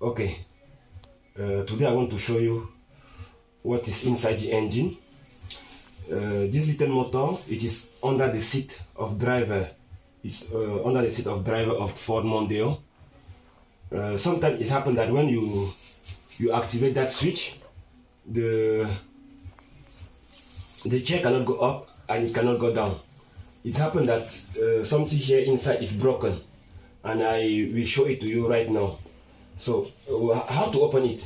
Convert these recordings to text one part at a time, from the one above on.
Okay, today I want to show you what is inside the engine. This little motor, it is under the seat of driver. It's under the seat of driver of Ford Mondeo. Sometimes it happens that when you activate that switch, the chair cannot go up and it cannot go down. It happened that something here inside is broken, and I will show it to you right now. So how to open it?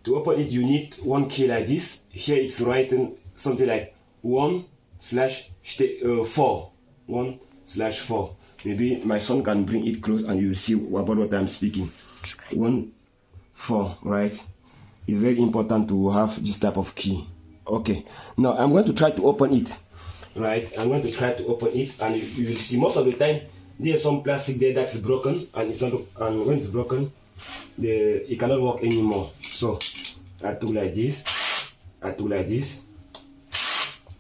To open it, you need one key like this. Here it's written something like 1/4. 1/4. Maybe my son can bring it close and you will see about what I'm speaking. 1/4, right? It's very important to have this type of key. Okay, now I'm going to try to open it. Right, I'm going to try to open it, and you will see most of the time there's some plastic there that's broken, and it's not. And when it's broken, it cannot work anymore. So I took like this. I took like this.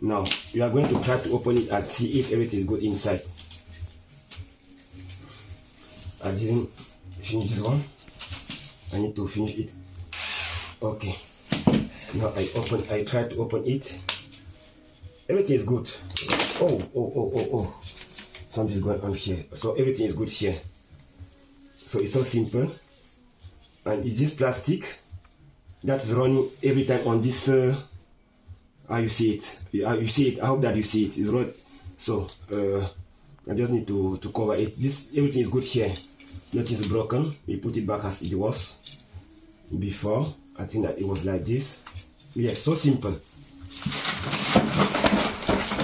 Now you are going to try to open it and see if everything is good inside. I didn't finish this one. I need to finish it. Okay. Now I try to open it. Everything is good. Oh. Something is going on here. So everything is good here. So it's so simple. And it's this plastic that's running every time on this. How you see it? You see it. I hope that you see it. It's right. So I just need to cover it. Everything is good here. Nothing is broken. We put it back as it was before. I think that it was like this. Yes, so simple.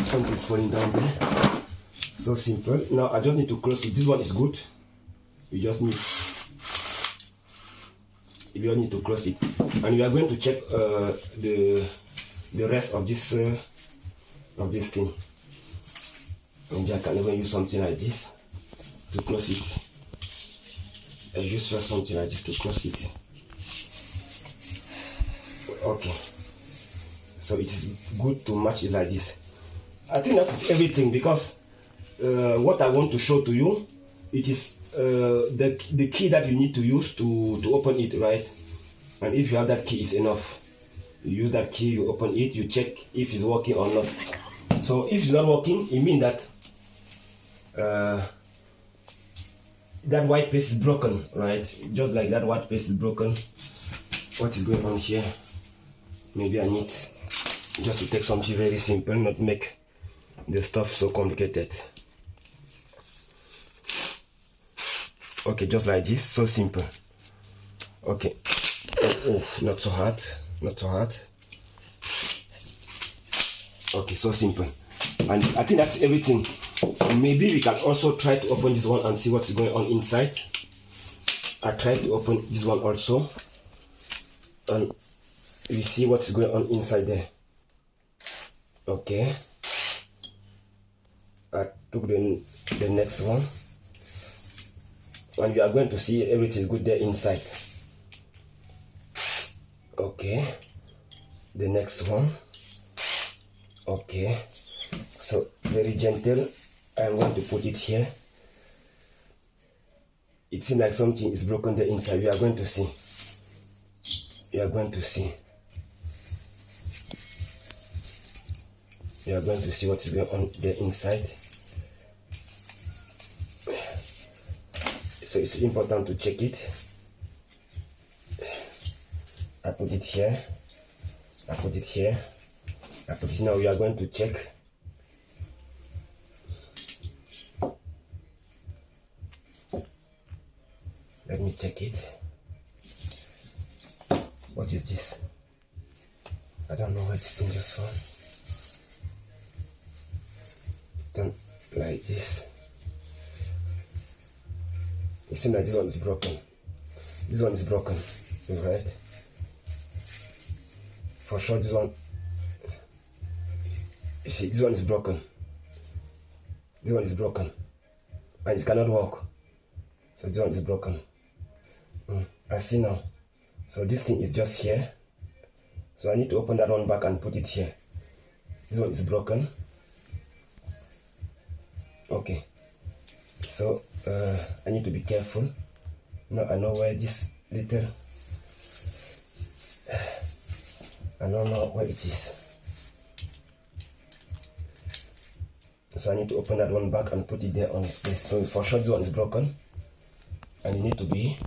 Something is falling down there. So simple. Now I just need to close it. This one is good. You just need to close it, and we are going to check the rest of this thing. Maybe I can even use something like this to close it. I use first something like this to close it. Okay. So it is good to match it like this. I think that is everything, because what I want to show to you, it is the key that you need to use to open it, right? And if you have that key, is enough. You use that key, you open it, you check if it's working or not. So if it's not working, it means that that white piece is broken, right? Just like that white piece is broken. What is going on here? Maybe I need just to take something very simple, not make the stuff so complicated. Okay, just like this, so simple. Okay. Oh, not so hard, not so hard. Okay, so simple. And I think that's everything. Maybe we can also try to open this one and see what is going on inside. I tried to open this one also, and we see what is going on inside there. Okay. I took the next one, and we are going to see everything is good there inside. Okay, the next one. Okay, so very gentle, I'm going to put it here. It seems like something is broken there inside. We are going to see. We are going to see. We are going to see what is going on there inside. So it's important to check it. I put it here. I put it here. I put it. Now we are going to check. Let me check it. What is this? I don't know where this thing just from. Done like this. It seems like this one is broken. This one is broken, right? For sure, this one. You see, this one is broken. This one is broken, and it cannot work. So this one is broken. I see now. So this thing is just here. So I need to open that one back and put it here. This one is broken. Okay. So I need to be careful. Now I know where this little, I don't know where it is. So I need to open that one back and put it there on its place. So for sure this one is broken. And you need to be,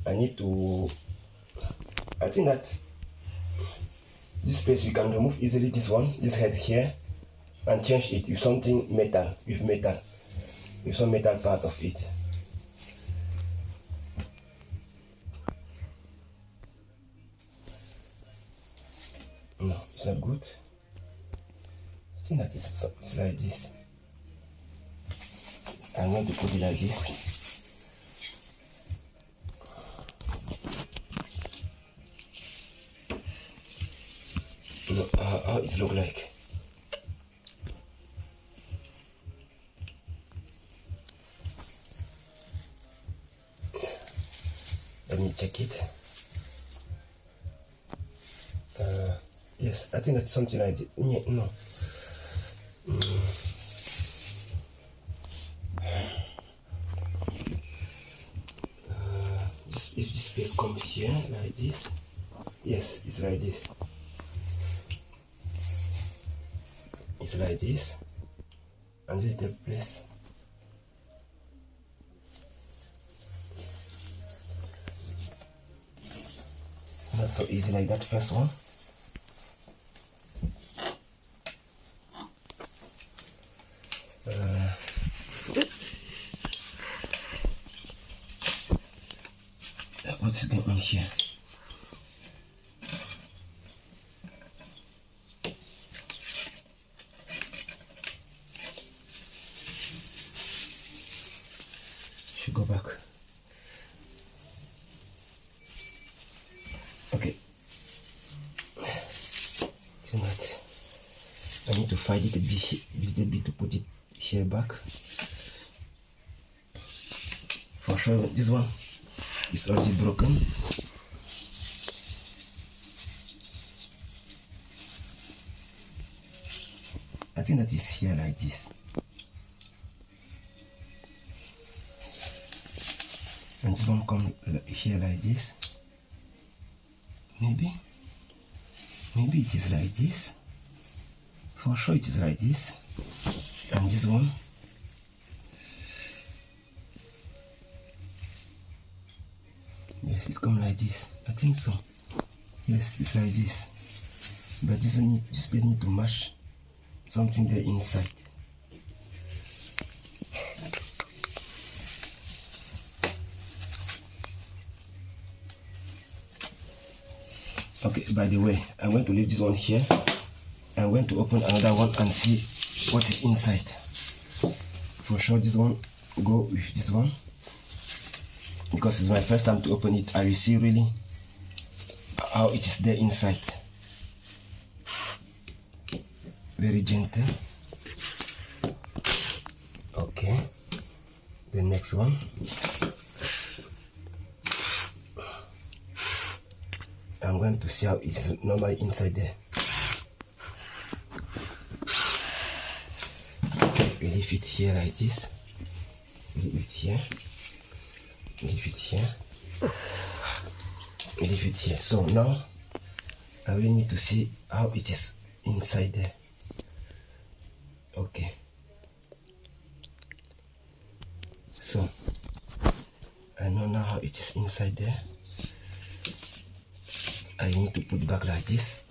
I think that this place we can remove easily this one, this head here, and change it with something metal, with some metal part of it. No, it's not good. I think that it's like this. I'm going to put it like this. Look how it looks like. Let me check it. Yes, I think that's something like this. Yeah, no. If this piece comes here like this, yes, it's like this. It's like this, and this is the place. Not so easy like that first one. What's going on here? Should go back. Okay. So that I need to find it a little bit to put it here back. For sure, this one is already broken. I think that is here like this. And this one come here like this. Maybe it is like this. For sure it is like this. And this one, yes, it's come like this. I think so. Yes, it's like this. But this bit need to match something there inside. Okay, by the way, I'm going to leave this one here. I'm going to open another one and see what is inside. For sure this one go with this one, because it's my first time to open it. I will see really how it is there inside. Very gentle. Okay, the next one. I'm going to see how it is normally inside there. We leave it here like this. Leave it here. Leave it here. Leave it here. So now I really need to see how it is inside there. Okay. So I know now how it is inside there. I need to put back like this.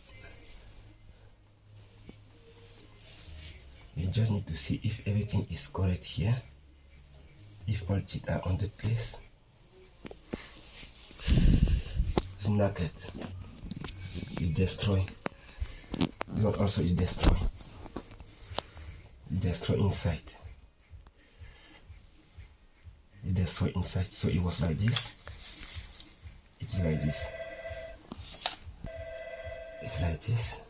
You just need to see if everything is correct here, if all teeth are on the place. It's naked, it's destroyed. This one also is destroyed. It's destroyed inside. It's destroyed inside. So it was like this. It's like this. It's like this.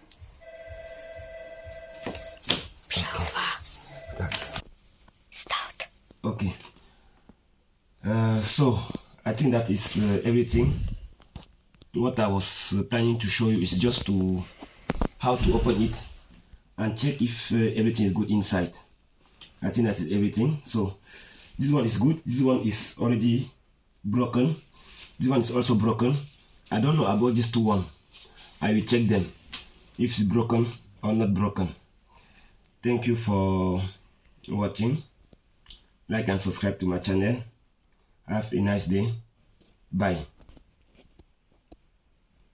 Okay. Start. Okay. So I think that is everything. What I was planning to show you is just how to open it and check if everything is good inside. I think that is everything. So this one is good. This one is already broken. This one is also broken. I don't know about these two one. I will check them if it's broken or not broken. Thank you for watching. Like and subscribe to my channel. Have a nice day. Bye.